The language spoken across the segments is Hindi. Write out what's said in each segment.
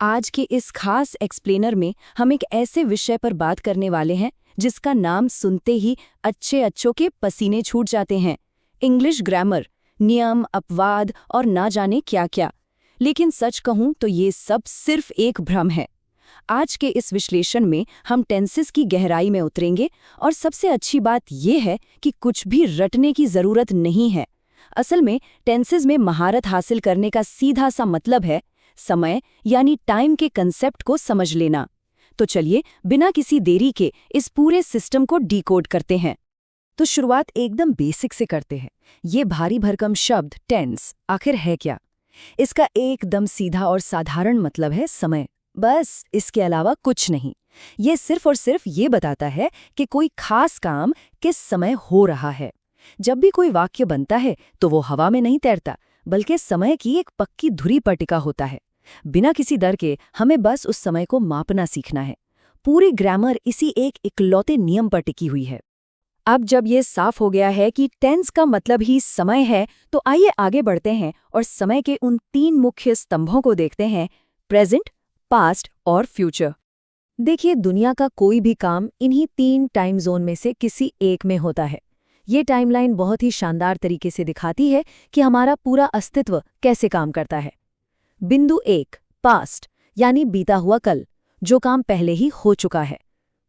आज के इस खास एक्सप्लेनर में हम एक ऐसे विषय पर बात करने वाले हैं जिसका नाम सुनते ही अच्छों के पसीने छूट जाते हैं। इंग्लिश ग्रामर, नियम, अपवाद और ना जाने क्या क्या। लेकिन सच कहूं तो ये सब सिर्फ एक भ्रम है। आज के इस विश्लेषण में हम टेंसेस की गहराई में उतरेंगे और सबसे अच्छी बात यह है कि कुछ भी रटने की जरूरत नहीं है। असल में टेंसेस में महारत हासिल करने का सीधा सा मतलब है समय यानी टाइम के कंसेप्ट को समझ लेना। तो चलिए बिना किसी देरी के इस पूरे सिस्टम को डिकोड करते हैं। तो शुरुआत एकदम बेसिक से करते हैं। ये भारी भरकम शब्द टेंस आखिर है क्या? इसका एकदम सीधा और साधारण मतलब है समय, बस इसके अलावा कुछ नहीं। ये सिर्फ और सिर्फ ये बताता है कि कोई खास काम किस समय हो रहा है। जब भी कोई वाक्य बनता है तो वो हवा में नहीं तैरता, बल्कि समय की एक पक्की धुरी पर टिका होता है। बिना किसी डर के हमें बस उस समय को मापना सीखना है। पूरी ग्रामर इसी एक इकलौते नियम पर टिकी हुई है। अब जब ये साफ हो गया है कि टेंस का मतलब ही समय है, तो आइए आगे बढ़ते हैं और समय के उन तीन मुख्य स्तंभों को देखते हैं: प्रेजेंट, पास्ट और फ्यूचर। देखिए, दुनिया का कोई भी काम इन्हीं तीन टाइम जोन में से किसी एक में होता है। ये टाइमलाइन बहुत ही शानदार तरीके से दिखाती है कि हमारा पूरा अस्तित्व कैसे काम करता है। बिंदु 1 पास्ट यानी बीता हुआ कल, जो काम पहले ही हो चुका है।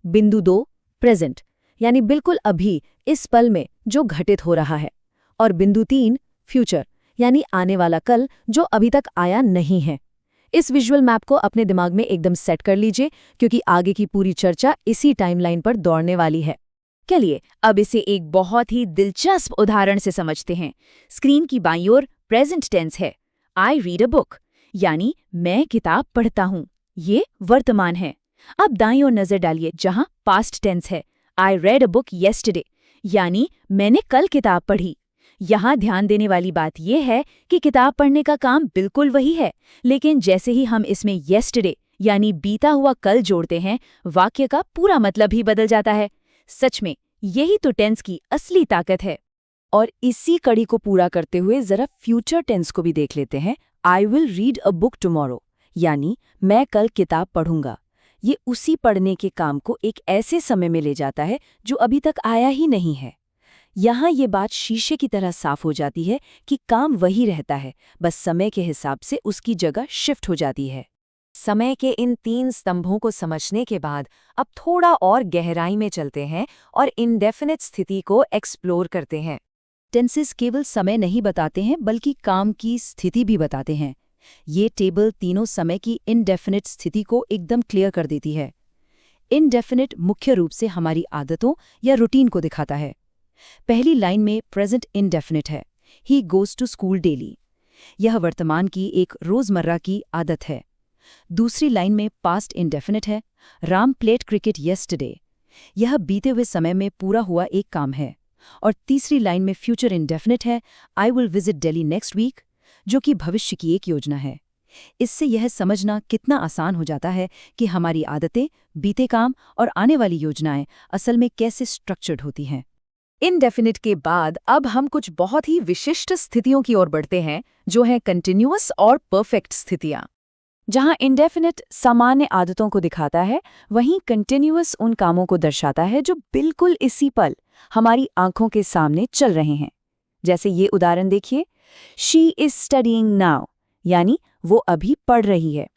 बिंदु 2 प्रेजेंट यानी बिल्कुल अभी इस पल में जो घटित हो रहा है। और बिंदु 3 फ्यूचर यानी आने वाला कल जो अभी तक आया नहीं है। इस विजुअल मैप को अपने दिमाग में एकदम सेट कर लीजिए, क्योंकि आगे की पूरी चर्चा इसी टाइमलाइन पर दौड़ने वाली है। चलिए अब इसे एक बहुत ही दिलचस्प उदाहरण से समझते हैं। स्क्रीन की बाईं ओर प्रेजेंट टेंस है, आई रीड अ बुक, यानी मैं किताब पढ़ता हूँ। ये वर्तमान है। अब दाईं ओर नजर डालिए जहाँ पास्ट टेंस है, I read a book yesterday, यानी मैंने कल किताब पढ़ी। यहाँ ध्यान देने वाली बात यह है कि किताब पढ़ने का काम बिल्कुल वही है, लेकिन जैसे ही हम इसमें येस्टरडे यानी बीता हुआ कल जोड़ते हैं, वाक्य का पूरा मतलब ही बदल जाता है। सच में यही तो टेंस की असली ताकत है। और इसी कड़ी को पूरा करते हुए जरा फ्यूचर टेंस को भी देख लेते हैं। I will read a book tomorrow, यानी मैं कल किताब पढ़ूंगा। ये उसी पढ़ने के काम को एक ऐसे समय में ले जाता है जो अभी तक आया ही नहीं है। यहाँ ये बात शीशे की तरह साफ हो जाती है कि काम वही रहता है, बस समय के हिसाब से उसकी जगह शिफ्ट हो जाती है। समय के इन तीन स्तंभों को समझने के बाद अब थोड़ा और गहराई में चलते हैं और इंडेफिनिट स्थिति को एक्सप्लोर करते हैं। टेंसेस केवल समय नहीं बताते हैं, बल्कि काम की स्थिति भी बताते हैं। ये टेबल तीनों समय की इनडेफिनिट स्थिति को एकदम क्लियर कर देती है। इनडेफिनिट मुख्य रूप से हमारी आदतों या रूटीन को दिखाता है। पहली लाइन में प्रेजेंट इनडेफिनिट है, he goes to school daily. यह वर्तमान की एक रोजमर्रा की आदत है। दूसरी लाइन में पास्ट इंडेफिनिट है, राम प्लेड क्रिकेट येस्टरडे। यह बीते हुए समय में पूरा हुआ एक काम है। और तीसरी लाइन में फ्यूचर इंडेफिनिट है, I will visit Delhi next week, जो कि भविष्य की एक योजना है। इससे यह समझना कितना आसान हो जाता है कि हमारी आदतें, बीते काम और आने वाली योजनाएं असल में कैसे स्ट्रक्चर्ड होती हैं। इनडेफिनिट के बाद अब हम कुछ बहुत ही विशिष्ट स्थितियों की ओर बढ़ते हैं, जो हैं कंटिन्यूअस और परफेक्ट स्थितियां। जहां इंडेफिनिट सामान्य आदतों को दिखाता है, वहीं कंटिन्यूअस उन कामों को दर्शाता है जो बिल्कुल इसी पल हमारी आंखों के सामने चल रहे हैं। जैसे ये उदाहरण देखिए, शी इज स्टडीइंग नाउ, यानी वो अभी पढ़ रही है।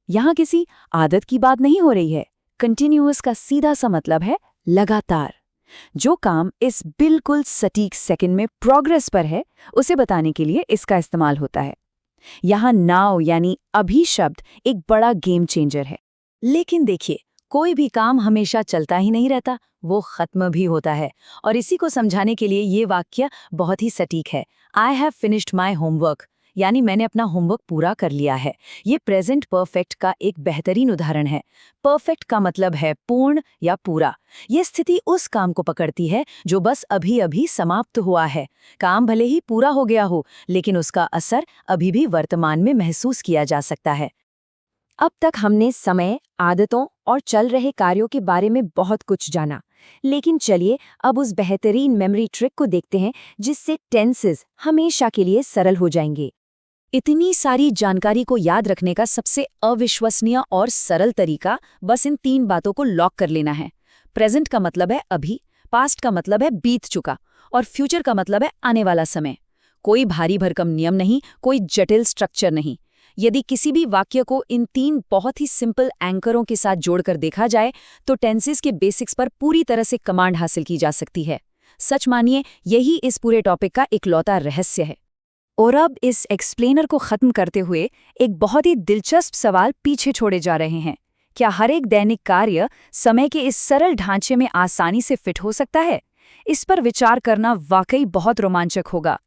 यहाँ किसी आदत की बात नहीं हो रही है। कंटिन्यूअस का सीधा सा मतलब है लगातार। जो काम इस बिल्कुल सटीक सेकंड में प्रोग्रेस पर है, उसे बताने के लिए इसका इस्तेमाल होता है। यहाँ नाउ यानी अभी शब्द एक बड़ा गेम चेंजर है। लेकिन देखिए, कोई भी काम हमेशा चलता ही नहीं रहता, वो खत्म भी होता है। और इसी को समझाने के लिए ये वाक्य बहुत ही सटीक है, I have finished my homework, यानी मैंने अपना होमवर्क पूरा कर लिया है। ये प्रेजेंट परफेक्ट का एक बेहतरीन उदाहरण है। परफेक्ट का मतलब है पूर्ण या पूरा। ये स्थिति उस काम को पकड़ती है जो बस अभी अभी समाप्त हुआ है। काम भले ही पूरा हो गया हो, लेकिन उसका असर अभी भी वर्तमान में महसूस किया जा सकता है। अब तक हमने समय, आदतों और चल रहे कार्यों के बारे में बहुत कुछ जाना, लेकिन चलिए अब उस बेहतरीन मेमोरी ट्रिक को देखते हैं जिससे टेंसेस हमेशा के लिए सरल हो जाएंगे। इतनी सारी जानकारी को याद रखने का सबसे अविश्वसनीय और सरल तरीका बस इन 3 बातों को लॉक कर लेना है। प्रेजेंट का मतलब है अभी, पास्ट का मतलब है बीत चुका और फ्यूचर का मतलब है आने वाला समय। कोई भारी भरकम नियम नहीं, कोई जटिल स्ट्रक्चर नहीं। यदि किसी भी वाक्य को इन 3 बहुत ही सिंपल एंकरों के साथ जोड़कर देखा जाए तो टेंसेस के बेसिक्स पर पूरी तरह से कमांड हासिल की जा सकती है। सच मानिए, यही इस पूरे टॉपिक का इकलौता रहस्य है। और अब इस एक्सप्लेनर को खत्म करते हुए एक बहुत ही दिलचस्प सवाल पीछे छोड़े जा रहे हैं। क्या हर एक दैनिक कार्य समय के इस सरल ढांचे में आसानी से फिट हो सकता है? इस पर विचार करना वाकई बहुत रोमांचक होगा।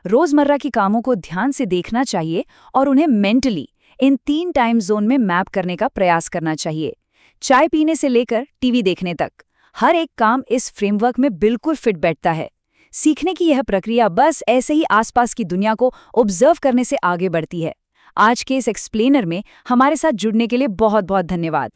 रोजमर्रा के कामों को ध्यान से देखना चाहिए और उन्हें मेंटली इन 3 टाइम जोन में मैप करने का प्रयास करना चाहिए। चाय पीने से लेकर टीवी देखने तक हर एक काम इस फ्रेमवर्क में बिल्कुल फिट बैठता है। सीखने की यह प्रक्रिया बस ऐसे ही आसपास की दुनिया को ऑब्जर्व करने से आगे बढ़ती है। आज के इस एक्सप्लेनर में हमारे साथ जुड़ने के लिए बहुत बहुत धन्यवाद।